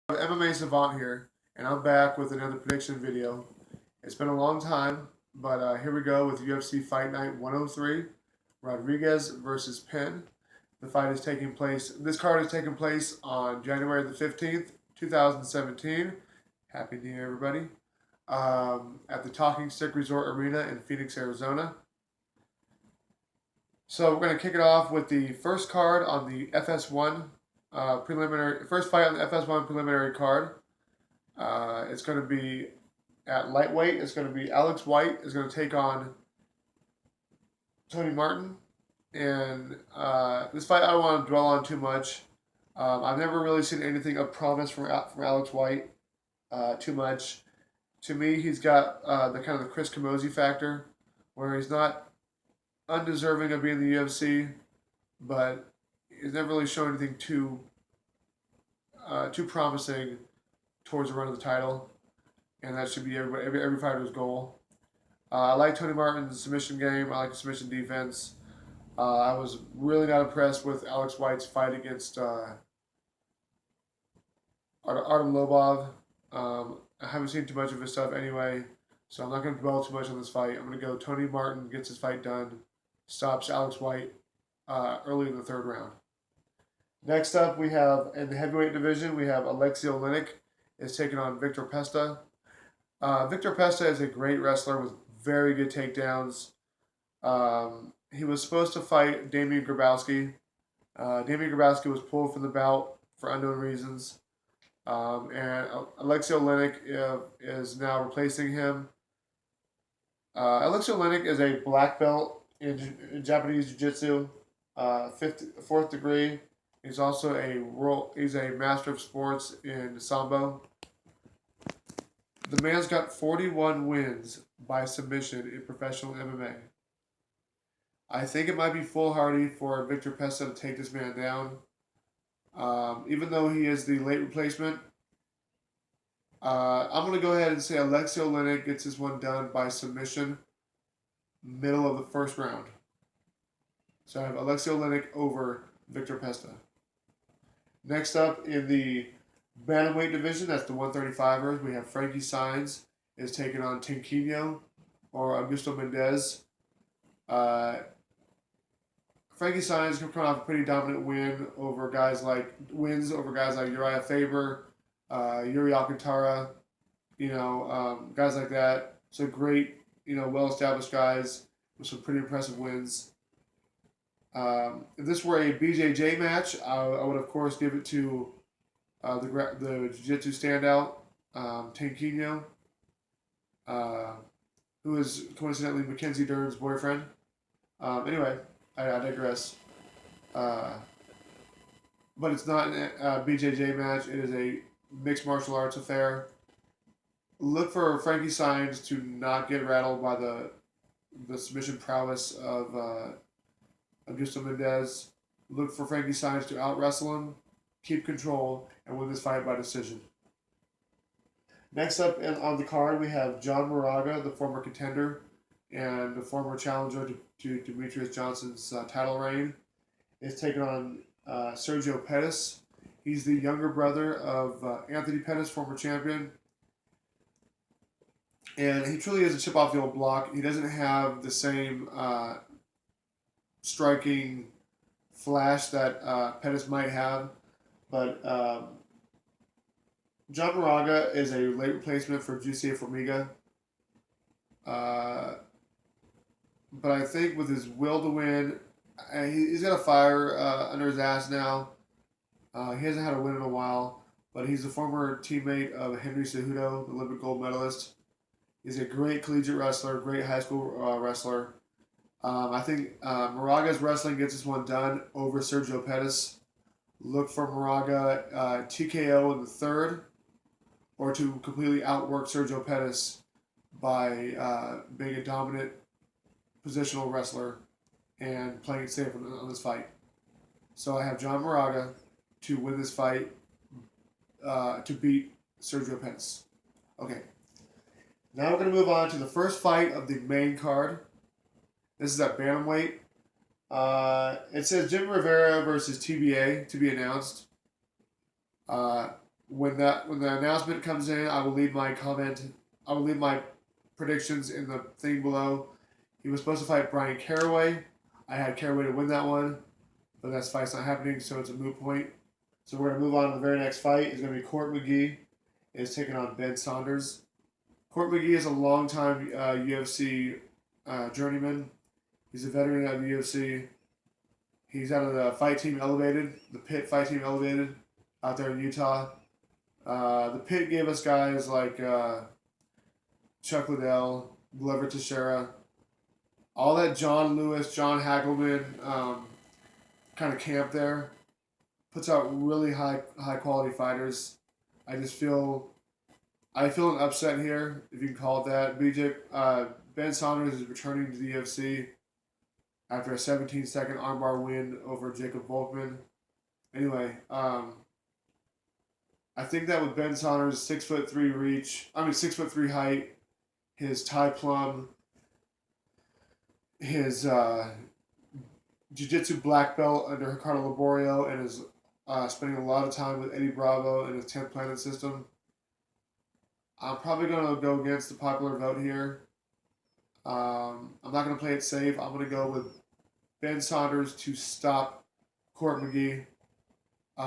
MMA Savant here, and I'm back with another prediction video. It's been a long time, but here we go with UFC Fight Night 103, Rodriguez versus Penn. The fight is taking place. This card is taking place on January the 15th, 2017. Happy New Year, everybody! At the Talking Stick Resort Arena in Phoenix, Arizona. So we're going to kick it off with the first card on the FS1 preliminary first fight on the FS1 preliminary card. It's going to be at lightweight. It's going to be Alex White is going to take on Tony Martin, and this fight I don't want to dwell on too much. I've never really seen anything of promise from Alex White too much. To me, he's got the kind of the Chris Camozzi factor, where he's not undeserving of being in the UFC, but he's never really shown anything too promising towards the run of the title, and that should be every fighter's goal. I like Tony Martin's submission game. I like the submission defense. I was really not impressed with Alex White's fight against Artem Lobov. I haven't seen too much of his stuff anyway, so I'm not going to dwell too much on this fight. I'm going to go Tony Martin gets his fight done, stops Alex White early in the third round. Next up, we have in the heavyweight division, we have Alexei Oleinik is taking on Victor Pesta. Victor Pesta is a great wrestler with very good takedowns. He was supposed to fight Damian Grabowski. Damian Grabowski was pulled from the bout for unknown reasons. And Alexei Oleinik is now replacing him. Alexei Oleinik is a black belt in Japanese Jiu-Jitsu, fourth degree. He's also he's a master of sports in Sambo. The man's got 41 wins by submission in professional MMA. I think it might be foolhardy for Victor Pesta to take this man down. Even though he is the late replacement, I'm going to go ahead and say Alexei Oleinik gets this one done by submission, middle of the first round. So I have Alexei Oleinik over Victor Pesta. Next up in the bantamweight division, that's the 135ers, we have Frankie Saenz is taking on Tinquinho or Augusto Mendez. Frankie Saenz can come off a pretty dominant wins over guys like Uriah Faber, Yuri Alcantara, guys like that. So great, well-established guys with some pretty impressive wins. If this were a BJJ match, I would of course give it to the Jiu-Jitsu standout, Tanquinho, who is coincidentally Mackenzie Dern's boyfriend. Anyway, I digress. But it's not a BJJ match. It is a mixed martial arts affair. Look for Frankie Saenz to not get rattled by the submission prowess of Augusto Mendez. Look for Frankie Saenz to out-wrestle him, keep control, and win this fight by decision. Next up on the card, we have John Moraga, the former contender and the former challenger to Demetrius Johnson's title reign, is taking on Sergio Pettis. He's the younger brother of Anthony Pettis, former champion. And he truly is a chip off the old block. He doesn't have the same striking flash that Pettis might have. But John Moraga is a late replacement for Jussier Formiga. But I think with his will to win, he's got a fire under his ass now. He hasn't had a win in a while, but he's a former teammate of Henry Cejudo, the Olympic gold medalist. He's a great collegiate wrestler, great high school wrestler. I think Moraga's wrestling gets this one done over Sergio Pettis. Look for Moraga TKO in the third, or to completely outwork Sergio Pettis by being a dominant positional wrestler and playing it safe on this fight. So I have John Moraga to win this fight to beat Sergio Pettis. Okay. Now we're going to move on to the first fight of the main card. This is at bantamweight. It says Jim Rivera versus TBA to be announced. When the announcement comes in, I will leave my comment. I will leave my predictions in the thing below. He was supposed to fight Brian Caraway. I had Caraway to win that one, but that fight's not happening, so it's a moot point. So we're gonna move on to the very next fight. It's gonna be Court McGee is taking on Ben Saunders. Court McGee is a longtime UFC journeyman. He's a veteran of the UFC. He's out of the fight team Elevated, the Pit fight team Elevated, out there in Utah. The Pit gave us guys like Chuck Liddell, Glover Teixeira, all that John Lewis, John Hagelman kind of camp there. Puts out really high quality fighters. I feel an upset here, if you can call it that. Ben Saunders is returning to the UFC after a 17-second armbar win over Jacob Volkman. Anyway, I think that with Ben Saunders' 6'3" height, his Thai plum, his jiu-jitsu black belt under Ricardo Laborio, and his spending a lot of time with Eddie Bravo and his 10th Planet system, I'm probably going to go against the popular vote here. I'm not going to play it safe. I'm going to go with Ben Saunders to stop Court McGee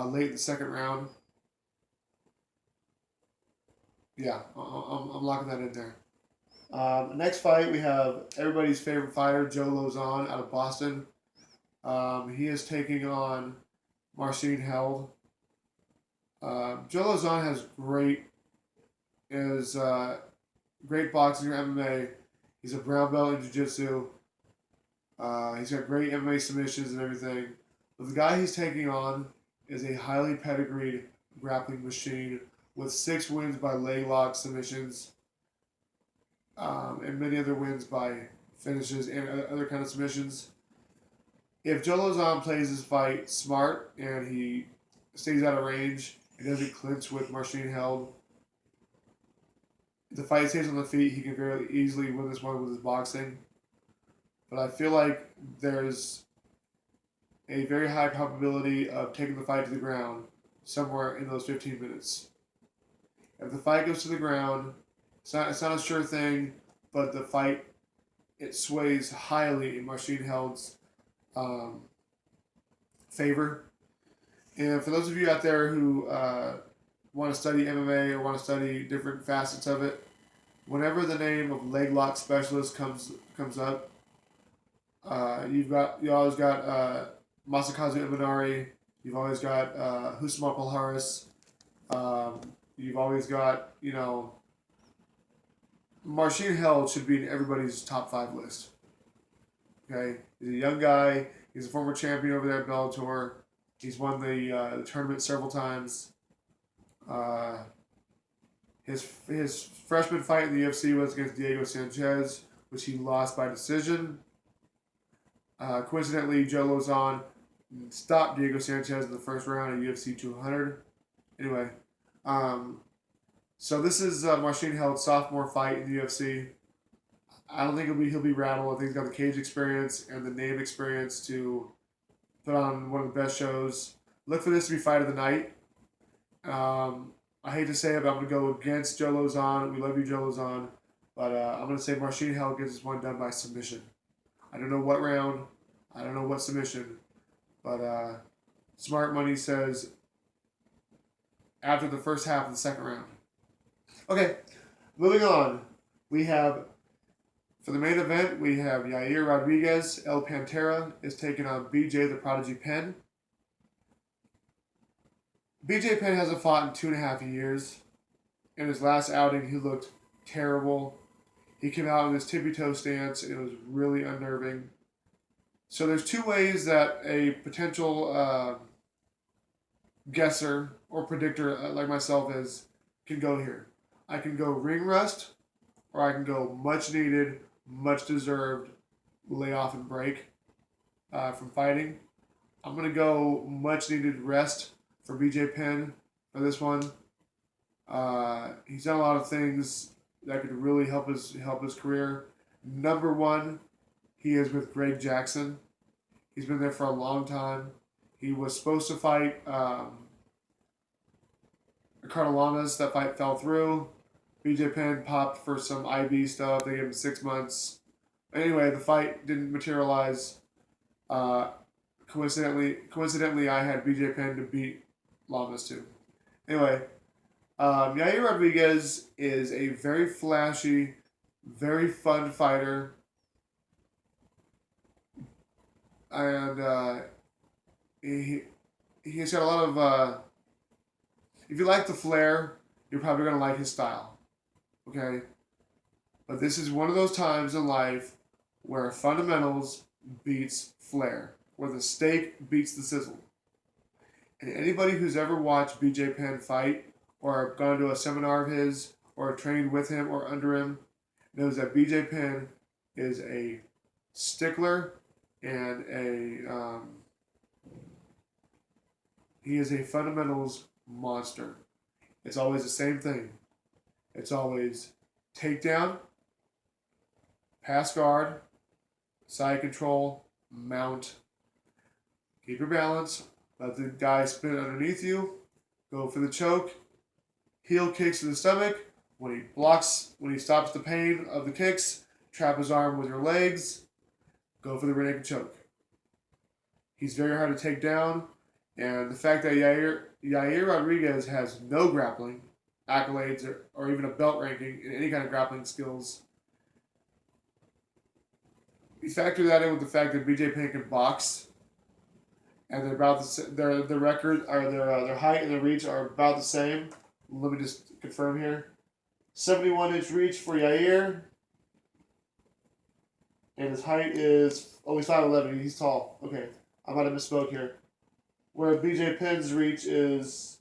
late in the second round. Yeah, I'm locking that in there. Next fight, we have everybody's favorite fighter, Joe Lozon, out of Boston. He is taking on Marcin Held. Joe Lozon has great boxing or MMA. He's a brown belt in jiu-jitsu. He's got great MMA submissions and everything. But the guy he's taking on is a highly pedigreed grappling machine with 6 wins by leg lock submissions, and many other wins by finishes and other kind of submissions. If Joe Lozon plays his fight smart and he stays out of range and doesn't clinch with Marcin Held, if the fight stays on the feet, he can very easily win this one with his boxing. But I feel like there's a very high probability of taking the fight to the ground somewhere in those 15 minutes. If the fight goes to the ground, it's not a sure thing, but the fight, it sways highly in Marcin Held's favor. And for those of you out there who want to study MMA or want to study different facets of it, whenever the name of leg lock specialist comes up, you always got Masakazu Imanari, you've always got Husama Palhares, you've always got, Marcin Held should be in everybody's top 5 list. Okay, he's a young guy. He's a former champion over there at Bellator. He's won the tournament several times. His freshman fight in the UFC was against Diego Sanchez, which he lost by decision. Coincidentally, Joe Lozon stopped Diego Sanchez in the first round at UFC 200. Anyway, so this is Marcin Held's sophomore fight in the UFC. I don't think he'll be rattled. I think he's got the cage experience and the name experience to put on one of the best shows. Look for this to be fight of the night. I hate to say it, but I'm going to go against Joe Lozon. We love you, Joe Lozon. But I'm going to say Marcin Held gets this one done by submission. I don't know what round. I don't know what submission. But smart money says after the first half of the second round. Okay, moving on. For the main event, we have Yair Rodriguez, El Pantera, is taking on BJ the Prodigy Penn. BJ Penn hasn't fought in 2.5 years. In his last outing, he looked terrible. He came out in his tippy-toe stance. It was really unnerving. So there's 2 ways that a potential guesser or predictor like myself can go here. I can go ring rust, or I can go much needed, much deserved lay off and break from fighting. I'm going to go much needed rest for BJ Penn for this one. He's done a lot of things that could really help his career. Number 1, he is with Greg Jackson. He's been there for a long time. He was supposed to fight, or Ricardo Lamas, that fight fell through. BJ Penn popped for some IB stuff. They gave him 6 months. Anyway, the fight didn't materialize. Uh, coincidentally, I had BJ Penn to beat Lamas too. Anyway, Yair Rodriguez is a very flashy, very fun fighter, and he he's got a lot of. If you like the flair, you're probably gonna like his style. Okay, but this is one of those times in life where fundamentals beats flair, where the steak beats the sizzle. And anybody who's ever watched BJ Penn fight, or gone to a seminar of his, or trained with him or under him, knows that BJ Penn is a stickler and he is a fundamentals monster. It's always the same thing. It's always takedown, pass guard, side control, mount. Keep your balance. Let the guy spin underneath you. Go for the choke. Heel kicks to the stomach. When he stops the pain of the kicks, trap his arm with your legs. Go for the rear naked choke. He's very hard to take down. And the fact that Yair Rodriguez has no grappling accolades or even a belt ranking in any kind of grappling skills, you factor that in with the fact that BJ Penn can box, and they're about their record or their height and their reach are about the same. Let me just confirm here: 71-inch reach for Yair, and his height is he's 5'11". He's tall. Okay, I might have misspoke here. Where BJ Penn's reach is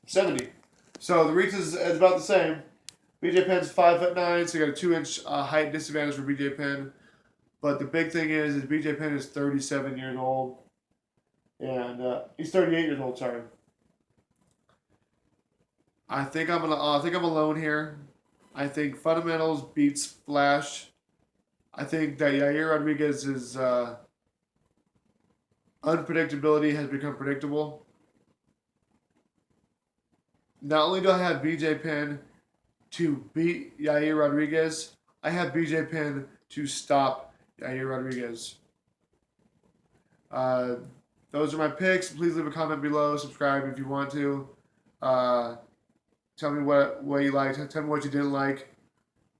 70. So the reach is about the same. BJ Penn's 5'9", so you got a 2-inch height disadvantage for BJ Penn. But the big thing is BJ Penn is 37 years old, and he's 38 years old. Sorry. I think I'm alone here. I think fundamentals beats flash. I think that Yair Rodriguez's unpredictability has become predictable. Not only do I have BJ Penn to beat Yair Rodriguez, I have BJ Penn to stop Yair Rodriguez. Those are my picks. Please leave a comment below. Subscribe if you want to. Tell me what you liked. Tell me what you didn't like.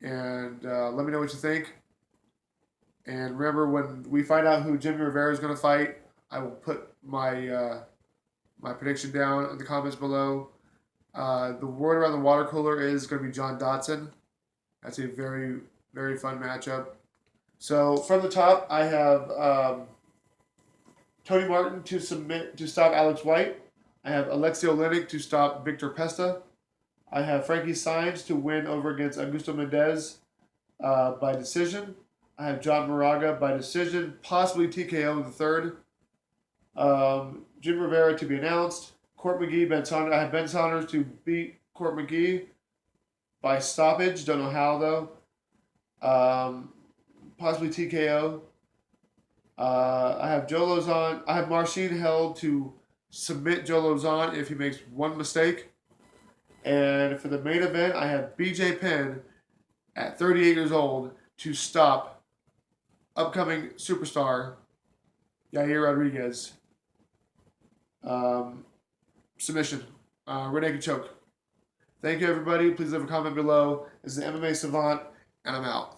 And let me know what you think. And remember, when we find out who Jimmy Rivera is going to fight, I will put my my prediction down in the comments below. The word around the water cooler is going to be John Dotson. That's a very, very fun matchup. So from the top, I have Tony Martin to stop Alex White. I have Alexei Oleinik to stop Victor Pesta. I have Frankie Saenz to win over against Augusto Mendez by decision. I have John Moraga by decision, possibly TKO in the third. Jim Rivera to be announced. Court McGee, Ben Saunders. I have Ben Saunders to beat Court McGee by stoppage. Don't know how though. Possibly TKO. I have Joe Lozon. I have Marcin held to submit Joe Lozon if he makes one mistake. And for the main event, I have BJ Penn at 38 years old to stop upcoming superstar Yair Rodriguez. Submission. Rear naked choke. Thank you, everybody. Please leave a comment below. This is the MMA Savant, and I'm out.